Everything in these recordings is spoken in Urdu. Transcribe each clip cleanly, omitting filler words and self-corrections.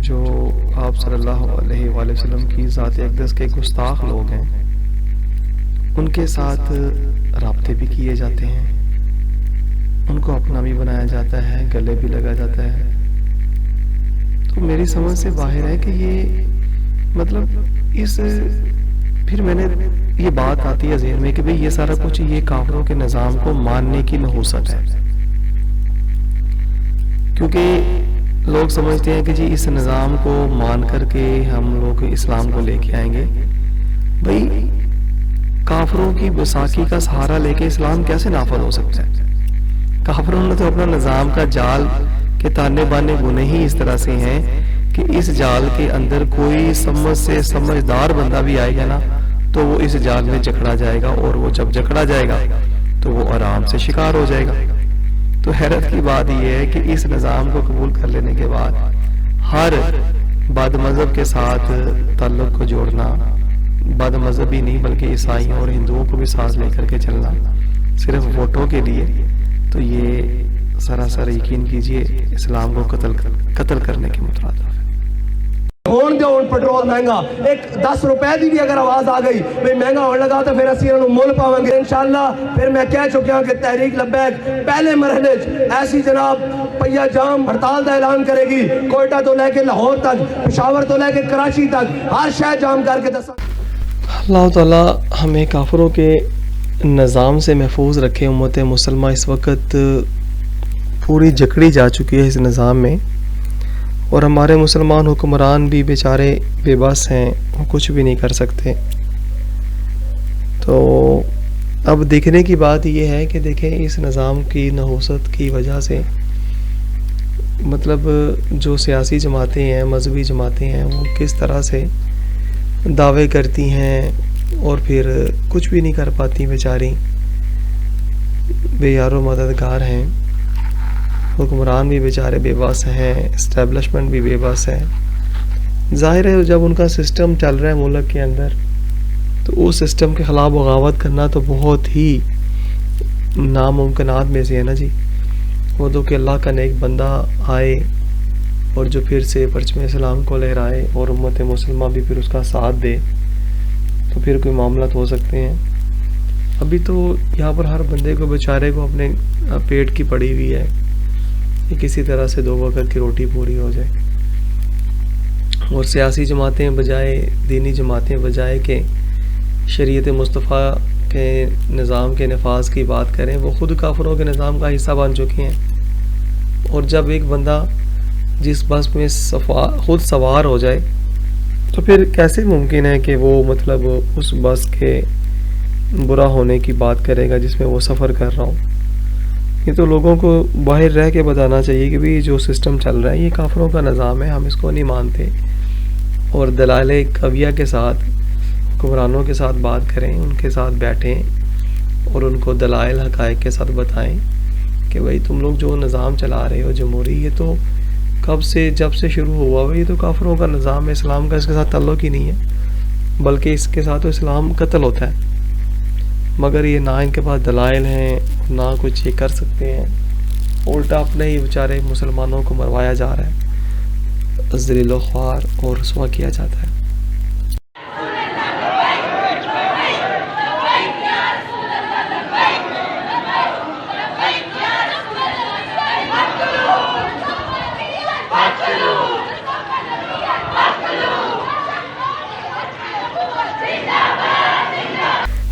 جو آپ صلی اللہ علیہ وآلہ وسلم کی ذات اقدس کے گستاخ لوگ ہیں ان کے ساتھ رابطے بھی کیے جاتے ہیں، ان کو اپنا بھی بنایا جاتا ہے، گلے بھی لگا جاتا ہے. تو میری سمجھ سے باہر ہے کہ یہ مطلب پھر میں نے یہ بات آتی ہے ذہن میں کہ بھئی یہ سارا کچھ یہ کافروں کے نظام کو ماننے کی نحوست ہے، کیونکہ لوگ سمجھتے ہیں کہ جی اس نظام کو مان کر کے ہم لوگ اسلام کو لے کے آئیں گے. بھئی کافروں کی بساکی کا سہارا لے کے اسلام کیسے نافذ ہو سکتا ہے؟ کافروں نے تو اپنا نظام کا جال کے تانے بانے بنے ہی اس طرح سے ہیں کہ اس جال کے اندر کوئی سمجھ سے سمجھدار بندہ بھی آئے گا نا تو وہ اس جال میں جکڑا جائے گا، اور وہ جب جکڑا جائے گا تو وہ آرام سے شکار ہو جائے گا. تو حیرت کی بات یہ ہے کہ اس نظام کو قبول کر لینے کے بعد ہر بد مذہب کے ساتھ تعلق کو جوڑنا، بد مذہب ہی نہیں بلکہ عیسائیوں اور ہندوؤں کو بھی ساتھ لے کر کے چلنا صرف ووٹوں کے لیے، تو یہ سراسر یقین کیجئے اسلام کو قتل کرنے کے مترادف ہے. ہون دے ہون پٹرول مہنگا، ایک 10 روپے دی بھی اگر آواز آ گئی بھئی مہنگا ہونے لگا تو پھر اسی انہوں مول پاویں گے انشاءاللہ. پھر میں کہہ چکیا کہ تحریک لبیک پہلے مرحلے ایسی جناب پہیا جام ہڑتال دا اعلان کرے گی، کوئٹہ تو لے کے لاہور تک، پشاور تو لے کے کراچی تک، ہر شہر جام کر کے دسا. اللہ تعالیٰ ہمیں کافروں کے نظام سے محفوظ رکھے. امت مسلمہ اس وقت پوری جکڑی جا چکی ہے اس نظام میں، اور ہمارے مسلمان حکمران بھی بیچارے بے بس ہیں، وہ کچھ بھی نہیں کر سکتے. تو اب دیکھنے کی بات یہ ہے کہ دیکھیں اس نظام کی نحوست کی وجہ سے مطلب جو سیاسی جماعتیں ہیں، مذہبی جماعتیں ہیں، وہ کس طرح سے دعوے کرتی ہیں اور پھر کچھ بھی نہیں کر پاتی بیچاری، بے یار و مددگار ہیں. حکمران بھی بیچارے بے بس ہیں، اسٹیبلشمنٹ بھی بے بس ہے. ظاہر ہے جب ان کا سسٹم چل رہا ہے ملک کے اندر تو اس سسٹم کے خلاف بغاوت کرنا تو بہت ہی ناممکنات میں سے ہے نا جی. وہ تو کہ اللہ کا نیک بندہ آئے اور جو پھر سے پرچم اسلام کو لہرائے اور امت مسلمہ بھی پھر اس کا ساتھ دے تو پھر کوئی معاملات ہو سکتے ہیں. ابھی تو یہاں پر ہر بندے کو بیچارے کو اپنے پیٹ کی پڑی ہوئی ہے کہ کسی طرح سے 2 وقت کی روٹی پوری ہو جائے. اور سیاسی جماعتیں بجائے، دینی جماعتیں بجائے کہ شریعت مصطفیٰ کے نظام کے نفاذ کی بات کریں، وہ خود کافروں کے نظام کا حصہ بن چکے ہیں. اور جب ایک بندہ جس بس میں خود سوار ہو جائے تو پھر کیسے ممکن ہے کہ وہ مطلب اس بس کے برا ہونے کی بات کرے گا جس میں وہ سفر کر رہا ہوں. یہ تو لوگوں کو باہر رہ کے بتانا چاہیے کہ بھی جو سسٹم چل رہا ہے یہ کافروں کا نظام ہے، ہم اس کو نہیں مانتے. اور دلائل قویہ کے ساتھ حکمرانوں کے ساتھ بات کریں، ان کے ساتھ بیٹھیں اور ان کو دلائل حقائق کے ساتھ بتائیں کہ بھئی تم لوگ جو نظام چلا رہے ہو جمہوری، یہ تو کب سے جب سے شروع ہوا ہے، یہ تو کافروں کا نظام ہے، اسلام کا اس کے ساتھ تعلق ہی نہیں ہے، بلکہ اس کے ساتھ تو اسلام قتل ہوتا ہے. مگر یہ نہ ان کے پاس دلائل ہیں، نہ کچھ یہ کر سکتے ہیں، الٹا اپنے ہی بیچارے مسلمانوں کو مروایا جا رہا ہے، ذلیل و خوار اور رسوا کیا جاتا ہے.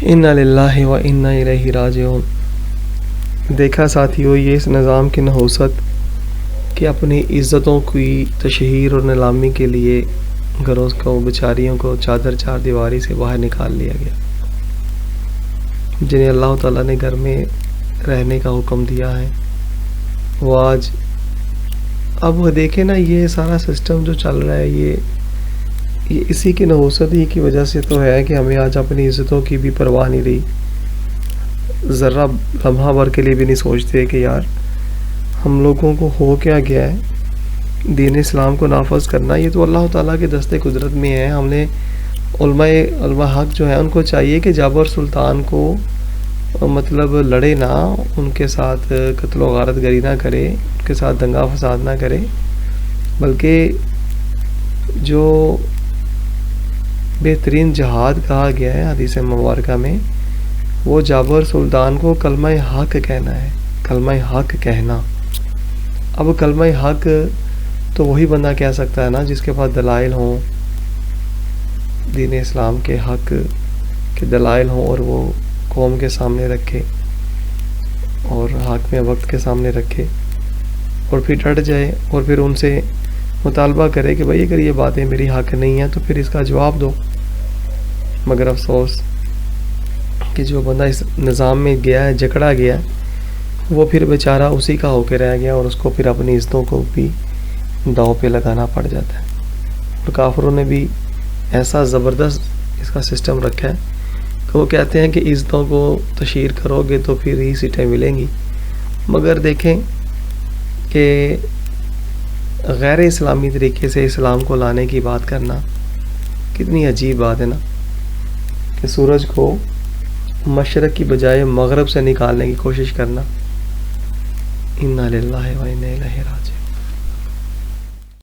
انا للہ و انا الیہ راجعون. دیکھا ساتھیو یہ اس نظام کی نحوست کہ اپنی عزتوں کی تشہیر اور نیلامی کے لیے گھروں کو بیچاریوں کو چادر چار دیواری سے باہر نکال لیا گیا، جنہیں اللہ تعالیٰ نے گھر میں رہنے کا حکم دیا ہے. وہ آج اب دیکھیں نا یہ سارا سسٹم جو چل رہا ہے یہ اسی کی نحوست ہی کی وجہ سے تو ہے کہ ہمیں آج اپنی عزتوں کی بھی پرواہ نہیں رہی. ذرا لمحہ بھر کے لیے بھی نہیں سوچتے کہ یار ہم لوگوں کو ہو کیا گیا ہے. دین اسلام کو نافذ کرنا یہ تو اللہ تعالیٰ کے دست قدرت میں ہے. ہم نے علماء حق جو ہیں ان کو چاہیے کہ جابر سلطان کو مطلب لڑے نہ، ان کے ساتھ قتل و غارت گری نہ کرے، ان کے ساتھ دنگا فساد نہ کرے، بلکہ جو بہترین جہاد کہا گیا ہے حدیث مبارکہ میں، وہ جابر سلطان کو کلمہ حق کہنا ہے، کلمہ حق کہنا۔ اب کلمہ حق تو وہی بندہ کہہ سکتا ہے نا جس کے پاس دلائل ہوں، دین اسلام کے حق کے دلائل ہوں، اور وہ قوم کے سامنے رکھے اور حاکم وقت کے سامنے رکھے، اور پھر ڈٹ جائے اور پھر ان سے مطالبہ کرے کہ بھائی اگر یہ باتیں میری حق نہیں ہیں تو پھر اس کا جواب دو۔ مگر افسوس کہ جو بندہ اس نظام میں گیا ہے، جکڑا گیا ہے، وہ پھر بیچارہ اسی کا ہو کے رہ گیا، اور اس کو پھر اپنی عزتوں کو بھی داؤ پہ لگانا پڑ جاتا ہے۔ اور کافروں نے بھی ایسا زبردست اس کا سسٹم رکھا ہے کہ وہ کہتے ہیں کہ عزتوں کو تشہیر کرو گے تو پھر ہی سیٹیں ملیں گی، مگر دیکھیں کہ غیر اسلامی طریقے سے اسلام کو لانے کی بات کرنا کتنی عجیب بات ہے نا، کہ سورج کو مشرق کی بجائے مغرب سے نکالنے کی کوشش کرنا۔ انا للہ و انا الیہ راجعون۔